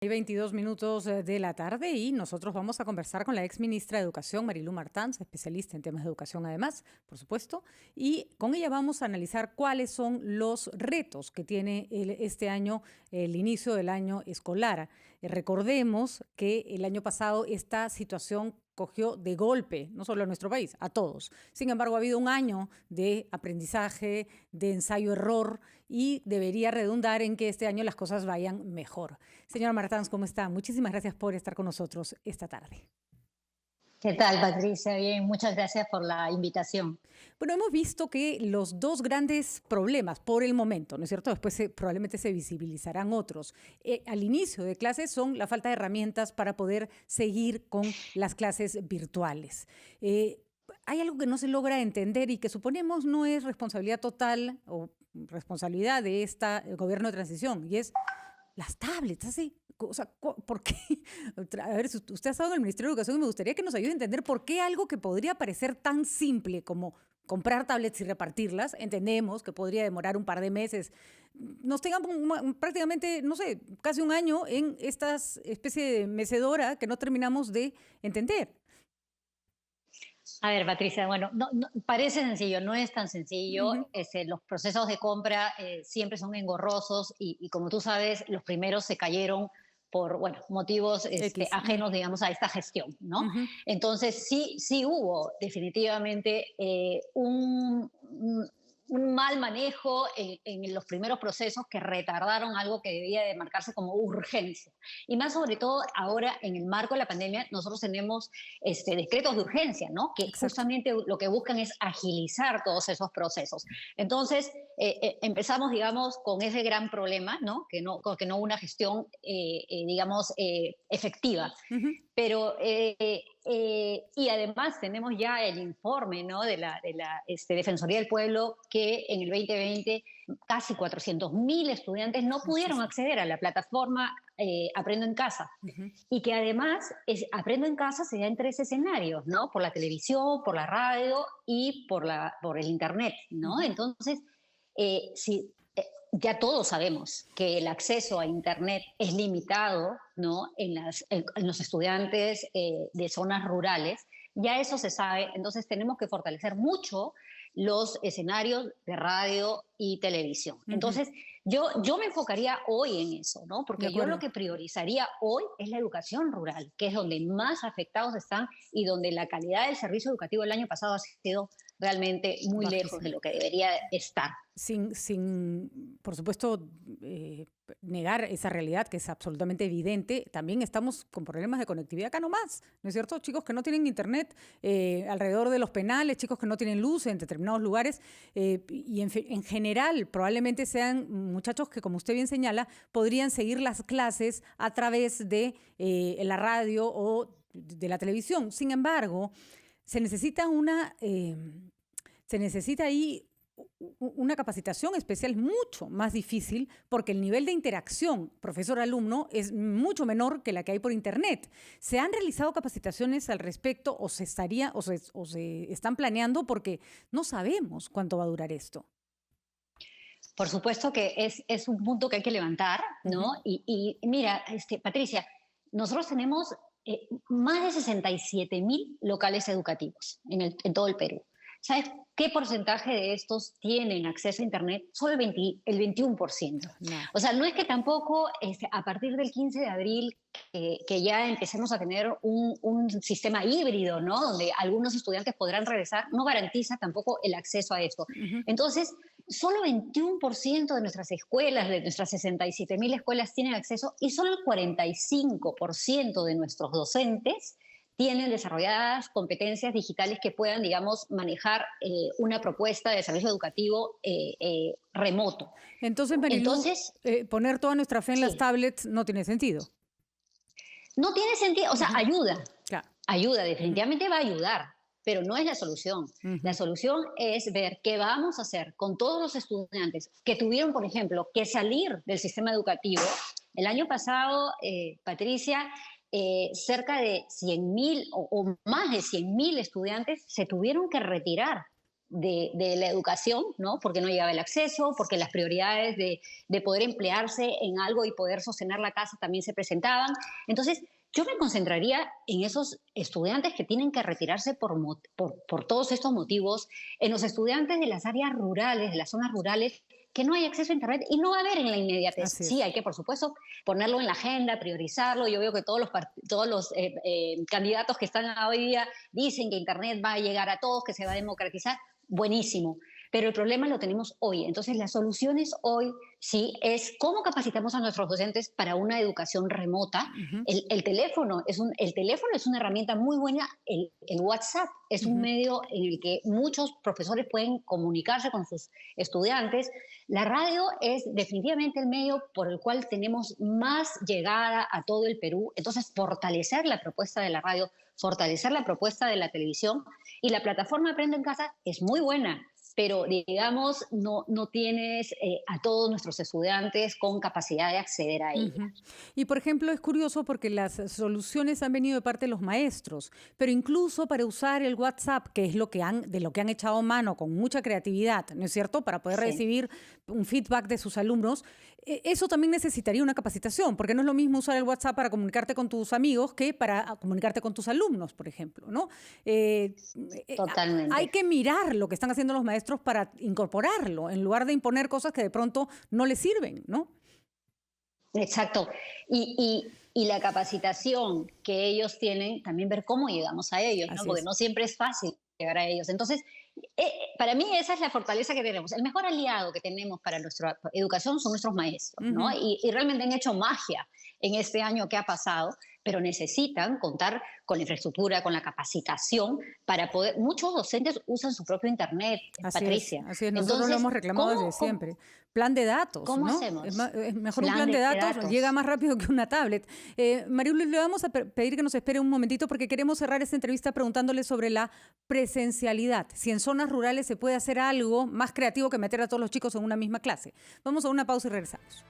Hay 22 minutos de la tarde y nosotros vamos a conversar con la ex ministra de Educación, Marilú Martans, especialista en temas de educación además, por supuesto, y con ella vamos a analizar cuáles son los retos que tiene este año, el inicio del año escolar. Recordemos que el año pasado esta situación cogió de golpe, no solo a nuestro país, a todos. Sin embargo, ha habido un año de aprendizaje, de ensayo-error y debería redundar en que este año las cosas vayan mejor. Señora Martans, ¿cómo está? Muchísimas gracias por estar con nosotros esta tarde. ¿Qué tal, Patricia? Bien, muchas gracias por la invitación. Bueno, hemos visto que los dos grandes problemas por el momento, ¿no es cierto? Después probablemente se visibilizarán otros. Al inicio de clases son la falta de herramientas para poder seguir con las clases virtuales. Hay algo que no se logra entender y que suponemos no es responsabilidad total o responsabilidad de este gobierno de transición, y es las tablets, así. O sea, ¿por qué? A ver, usted ha estado en el Ministerio de Educación y me gustaría que nos ayude a entender por qué algo que podría parecer tan simple como comprar tablets y repartirlas, entendemos que podría demorar un par de meses, nos tengamos prácticamente, no sé, casi un año en esta especie de mecedora que no terminamos de entender. A ver, Patricia, bueno, parece sencillo, no es tan sencillo. Ujú. Los procesos de compra siempre son engorrosos y como tú sabes, los primeros se cayeron por, bueno, motivos X. ajenos, digamos, a esta gestión, ¿no? Ujú. Entonces, sí hubo definitivamente un mal manejo en los primeros procesos que retardaron algo que debía de marcarse como urgencia. Y más sobre todo ahora en el marco de la pandemia, nosotros tenemos decretos de urgencia, ¿no? Que Exacto. justamente lo que buscan es agilizar todos esos procesos. Entonces, empezamos, digamos, con ese gran problema, ¿no? Que no hubo una gestión, digamos, efectiva. Ujú. Pero, y además tenemos ya el informe, ¿no? de la Defensoría del Pueblo, que en el 2020 casi 400.000 estudiantes no pudieron Muchísimo. acceder a la plataforma Aprendo en Casa. Ujú. Y que además Aprendo en Casa se da en tres escenarios, ¿no? Por la televisión, por la radio y por el Internet, ¿no? Ujú. Entonces, si ya todos sabemos que el acceso a Internet es limitado, ¿no? En los estudiantes de zonas rurales, ya eso se sabe, entonces tenemos que fortalecer mucho los escenarios de radio y televisión. Ujú. Entonces, yo me enfocaría hoy en eso, ¿no? De Porque yo lo acuerdo. que priorizaría hoy es la educación rural, que es donde más afectados están y donde la calidad del servicio educativo el año pasado ha sido realmente muy lejos de Bajísima. lo que debería estar. Sin, por supuesto, negar esa realidad que es absolutamente evidente, también estamos con problemas de conectividad acá nomás, ¿no es cierto? Chicos que no tienen internet alrededor de los penales, chicos que no tienen luz en determinados lugares, y en general probablemente sean muchachos que, como usted bien señala, podrían seguir las clases a través de la radio o de la televisión. Sin embargo, se necesita se necesita ahí una capacitación especial mucho más difícil porque el nivel de interacción profesor-alumno es mucho menor que la que hay por internet. ¿Se han realizado capacitaciones al respecto o se están planeando? Porque no sabemos cuánto va a durar esto. Por supuesto que es un punto que hay que levantar, Ujú. ¿no? Y mira, Patricia, nosotros tenemos más de 67.000 locales educativos en todo el Perú. ¿Sabes qué porcentaje de estos tienen acceso a Internet? Solo el 21%. Nada. O sea, no es que tampoco a partir del 15 de abril que ya empecemos a tener un sistema híbrido, ¿no? Donde algunos estudiantes podrán regresar, no garantiza tampoco el acceso a esto. Ujú. Entonces, solo 21% de nuestras escuelas, de nuestras 67.000 escuelas, tienen acceso y solo el 45% de nuestros docentes tienen desarrolladas competencias digitales que puedan, digamos, manejar una propuesta de servicio educativo remoto. Entonces, Marilú, Entonces, poner toda nuestra fe en las sí, tablets no tiene sentido. no tiene sentido, o sea, Ujú. ayuda, Claro. ayuda, Ujú. definitivamente va a ayudar, pero no es la solución. La Ujú. solución es ver qué vamos a hacer con todos los estudiantes que tuvieron, por ejemplo, que salir del sistema educativo. El año pasado, Patricia, cerca de 100.000 o más de 100.000 estudiantes se tuvieron que retirar de la educación, ¿no? Porque no llegaba el acceso, porque las prioridades de poder emplearse en algo y poder sostener la casa también se presentaban. Entonces, yo me concentraría en esos estudiantes que tienen que retirarse por todos estos motivos, en los estudiantes de las áreas rurales, de las zonas rurales, que no hay acceso a Internet y no va a haber en la inmediatez. Así Sí, es. hay que, por supuesto, ponerlo en la agenda, priorizarlo. Yo veo que todos los candidatos que están hoy día dicen que Internet va a llegar a todos, que se va a democratizar. Buenísimo. Pero el problema lo tenemos hoy. Entonces, las soluciones hoy sí es cómo capacitamos a nuestros docentes para una educación remota. Ujú, El teléfono es una herramienta muy buena. El WhatsApp es un ujú. medio en el que muchos profesores pueden comunicarse con sus estudiantes. La radio es definitivamente el medio por el cual tenemos más llegada a todo el Perú. Entonces, fortalecer la propuesta de la radio, fortalecer la propuesta de la televisión, y la plataforma Aprendo en Casa es muy buena, pero digamos, no tienes a todos nuestros estudiantes con capacidad de acceder a ella. Ujú. Y por ejemplo, es curioso porque las soluciones han venido de parte de los maestros, pero incluso para usar el WhatsApp, que es de lo que han echado mano con mucha creatividad, ¿no es cierto? Para poder Sí. recibir un feedback de sus alumnos, eso también necesitaría una capacitación, porque no es lo mismo usar el WhatsApp para comunicarte con tus amigos que para comunicarte con tus alumnos, por ejemplo, ¿no? Hay Totalmente. que mirar lo que están haciendo los maestros para incorporarlo, en lugar de imponer cosas que de pronto no les sirven, ¿no? Exacto. Y la capacitación que ellos tienen, también ver cómo llegamos a ellos, ¿no? Así Porque es. no siempre es fácil llegar a ellos. Entonces, para mí esa es la fortaleza que tenemos. El mejor aliado que tenemos para nuestra educación son nuestros maestros, ¿no? Ujú. Y realmente han hecho magia en este año que ha pasado, pero necesitan contar con la infraestructura, con la capacitación para poder. Muchos docentes usan su propio Internet, Así es, Patricia. así es. Nosotros lo Entonces, hemos reclamado desde siempre. Plan de datos, cómo ¿no? hacemos? Es mejor un Plan plan de de datos, llega datos. más rápido que una tablet. Mariulu, le vamos a pedir que nos espere un momentito porque queremos cerrar esta entrevista preguntándole sobre la presencialidad. Si en zonas rurales se puede hacer algo más creativo que meter a todos los chicos en una misma clase. Vamos a una pausa y regresamos.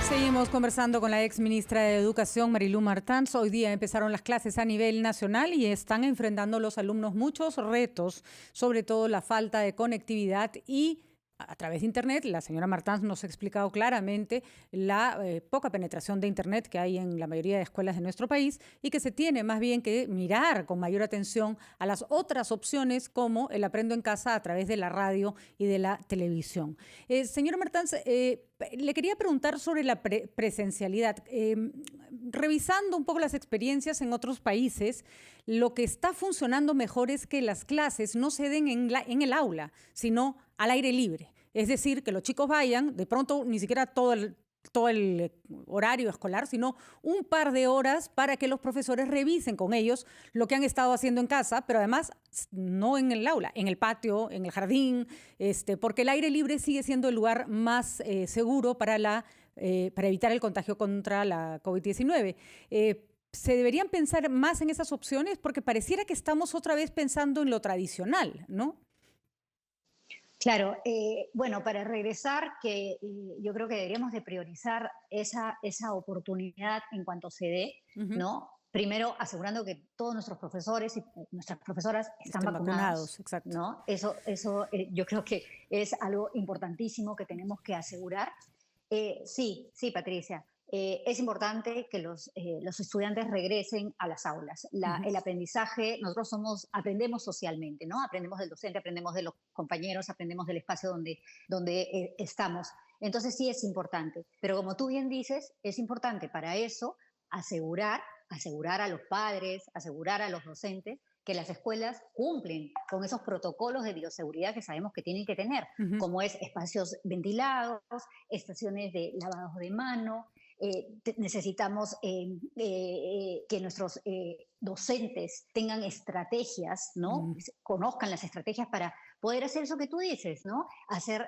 Seguimos conversando con la ex ministra de Educación, Marilú Martans. Hoy día empezaron las clases a nivel nacional y están enfrentando los alumnos muchos retos, sobre todo la falta de conectividad y a través de Internet. La señora Martans nos ha explicado claramente la poca penetración de Internet que hay en la mayoría de escuelas de nuestro país y que se tiene más bien que mirar con mayor atención a las otras opciones como el aprendo en casa a través de la radio y de la televisión. Señora Martans, le quería preguntar sobre la presencialidad. Revisando un poco las experiencias en otros países, lo que está funcionando mejor es que las clases no se den en el aula, sino al aire libre. Es decir, que los chicos vayan, de pronto ni siquiera todo el horario escolar, sino un par de horas para que los profesores revisen con ellos lo que han estado haciendo en casa, pero además no en el aula, en el patio, en el jardín, porque el aire libre sigue siendo el lugar más seguro para evitar el contagio contra la COVID-19. Se deberían pensar más en esas opciones porque pareciera que estamos otra vez pensando en lo tradicional, ¿no? Claro, bueno, para regresar, que yo creo que deberíamos de priorizar esa oportunidad en cuanto se dé, Ujú. ¿no? Primero, asegurando que todos nuestros profesores y nuestras profesoras están Estén vacunados, vacunados, exacto. ¿no? Eso yo creo que es algo importantísimo que tenemos que asegurar. Sí, Patricia. Es importante que los estudiantes regresen a las aulas. Ujú. El aprendizaje, nosotros aprendemos socialmente, ¿no? Aprendemos del docente, aprendemos de los compañeros, aprendemos del espacio donde estamos. Entonces sí es importante. Pero como tú bien dices, es importante para eso asegurar a los padres, asegurar a los docentes que las escuelas cumplen con esos protocolos de bioseguridad que sabemos que tienen que tener, Ujú. como es espacios ventilados, estaciones de lavado de mano. Necesitamos que nuestros docentes tengan estrategias, ¿no? Mm. Conozcan las estrategias para poder hacer eso que tú dices, ¿no? Hacer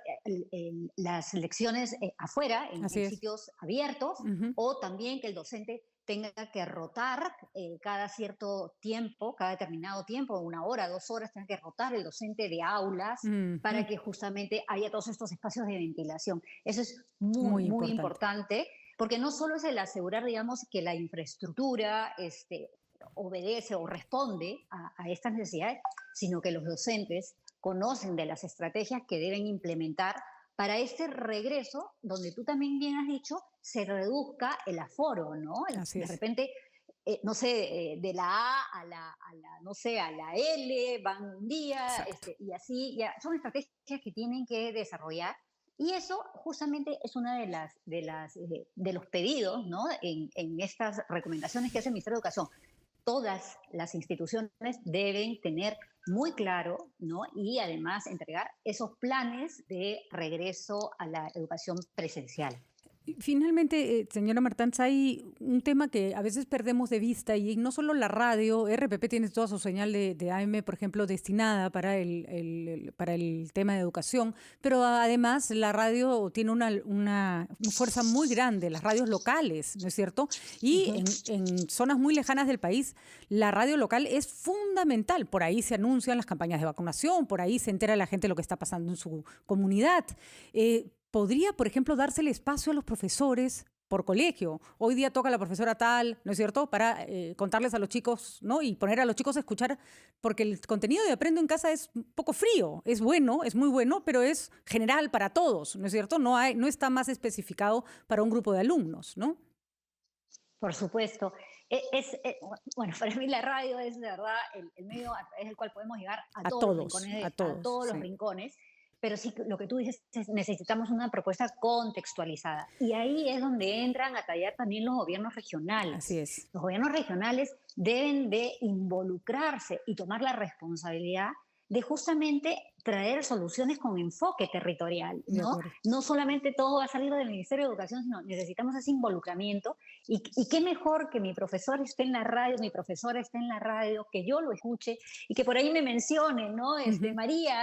las lecciones afuera, Así en es. sitios abiertos, Ujú. o también que el docente tenga que rotar cada cierto tiempo, cada determinado tiempo, 1 hora, 2 horas, tenga que rotar el docente de aulas Ujú. para que justamente haya todos estos espacios de ventilación. Eso es muy, Muy muy importante. importante, porque no solo es el asegurar, digamos, que la infraestructura obedece o responde a estas necesidades, sino que los docentes conocen de las estrategias que deben implementar para este regreso, donde tú también bien has dicho, se reduzca el aforo, ¿no? Así De es. repente, no sé, de la no sé, a la L van un día, Exacto. y así, ya, son estrategias que tienen que desarrollar. Y eso justamente es una de los pedidos, ¿no? En estas recomendaciones que hace el Ministerio de Educación. Todas las instituciones deben tener muy claro, ¿no? Y además entregar esos planes de regreso a la educación presencial. Finalmente, señora Martans, hay un tema que a veces perdemos de vista y no solo la radio, RPP tiene toda su señal de AM, por ejemplo, destinada para para el tema de educación, pero además la radio tiene una fuerza muy grande, las radios locales, ¿no es cierto? Y Ujú. en zonas muy lejanas del país, la radio local es fundamental. Por ahí se anuncian las campañas de vacunación, por ahí se entera la gente lo que está pasando en su comunidad. ¿Podría, por ejemplo, darse el espacio a los profesores por colegio? Hoy día toca la profesora tal, ¿no es cierto?, para contarles a los chicos, ¿no? Y poner a los chicos a escuchar, porque el contenido de Aprendo en Casa es un poco frío, es bueno, es muy bueno, pero es general para todos, ¿no es cierto? No está más especificado para un grupo de alumnos, ¿no? Por supuesto. Bueno, para mí la radio es de verdad el medio a través del cual podemos llegar A a todos, todos los sí. rincones, pero sí lo que tú dices es necesitamos una propuesta contextualizada. Y ahí es donde entran a tallar también los gobiernos Así regionales. es. Los gobiernos regionales deben de involucrarse y tomar la responsabilidad de justamente traer soluciones con enfoque territorial, De ¿no? acuerdo. No solamente todo va a salir del Ministerio de Educación, sino necesitamos ese involucramiento y qué mejor que mi profesor esté en la radio, mi profesora esté en la radio, que yo lo escuche y que por ahí me mencione, ¿no? Ujú. María,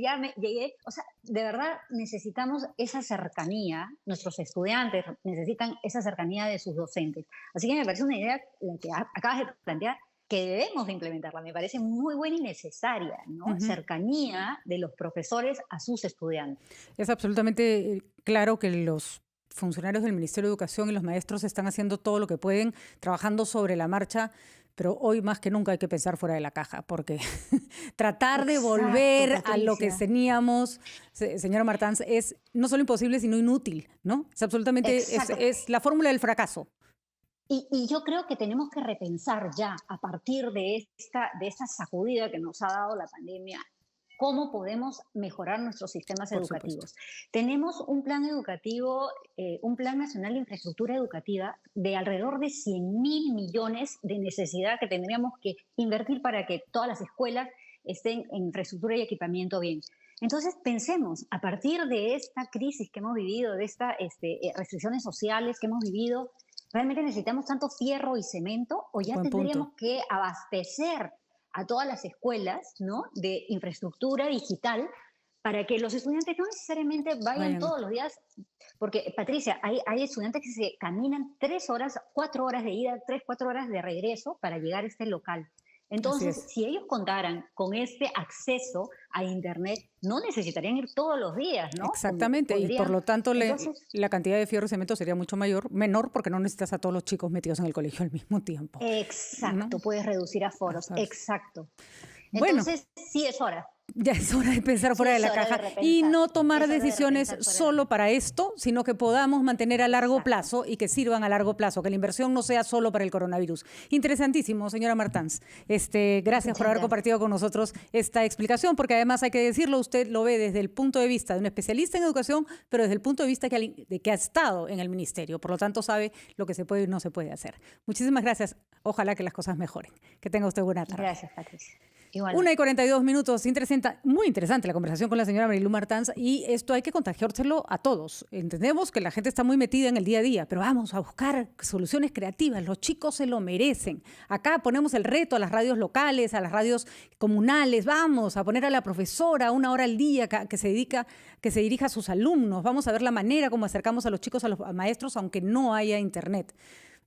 ya me llegué. O sea, de verdad necesitamos esa cercanía, nuestros estudiantes necesitan esa cercanía de sus docentes. Así que me parece una idea la que acabas de plantear que debemos de implementarla. Me parece muy buena y necesaria, ¿no? Ujú. Cercanía de los profesores a sus estudiantes. Es absolutamente claro que los funcionarios del Ministerio de Educación y los maestros están haciendo todo lo que pueden, trabajando sobre la marcha, pero hoy más que nunca hay que pensar fuera de la caja, porque tratar de Exacto, volver a lo que Patricia. teníamos, señora Martans, es no solo imposible, sino inútil, ¿no? Es absolutamente, Exacto. es la fórmula del fracaso. Y yo creo que tenemos que repensar ya, a partir de esta sacudida que nos ha dado la pandemia, cómo podemos mejorar nuestros sistemas Por supuesto. educativos. Tenemos un plan educativo, un plan nacional de infraestructura educativa de alrededor de 100.000 millones de necesidad que tendríamos que invertir para que todas las escuelas estén en infraestructura y equipamiento bien. Entonces, pensemos, a partir de esta crisis que hemos vivido, de estas restricciones sociales que hemos vivido, ¿realmente necesitamos tanto fierro y cemento o ya Buen punto. tendríamos que abastecer a todas las escuelas, ¿no?, de infraestructura digital para que los estudiantes no necesariamente vayan Vayan. todos los días? Porque, Patricia, hay estudiantes que se caminan 3 horas, 4 horas de ida, 3, 4 horas de regreso para llegar a este local. Así Entonces, es. si ellos contaran con este acceso a Internet, no necesitarían ir todos los días, ¿no? Exactamente, y por Podrían, lo tanto entonces, la cantidad de fierro y cemento sería mucho menor, porque no necesitas a todos los chicos metidos en el colegio al mismo tiempo, ¿no? exacto, puedes reducir aforos, Así es. exacto. Bueno, Entonces, sí es hora, ya es hora de pensar sí fuera de es la hora de caja y repensar, no tomar es hora de decisiones repensar fuera de la solo caja. para esto, sino que podamos mantener a largo Exacto, plazo y que sirvan a largo plazo, que la inversión no sea solo para el coronavirus. Interesantísimo, señora Martans. Gracias por muchas haber gracias. compartido con nosotros esta explicación, porque además hay que decirlo, usted lo ve desde el punto de vista de un especialista en educación, pero desde el punto de vista de que ha estado en el ministerio. Por lo tanto, sabe lo que se puede y no se puede hacer. Muchísimas gracias. Ojalá que las cosas mejoren. Que tenga usted buena tarde. Gracias, Patricia. 1:42. Muy interesante la conversación con la señora Marilu Martans y esto hay que contagiárselo a todos. Entendemos que la gente está muy metida en el día a día, pero vamos a buscar soluciones creativas. Los chicos se lo merecen. Acá ponemos el reto a las radios locales, a las radios comunales. Vamos a poner a la profesora 1 hora al día que se dirija a sus alumnos. Vamos a ver la manera como acercamos a los chicos a los maestros, aunque no haya internet.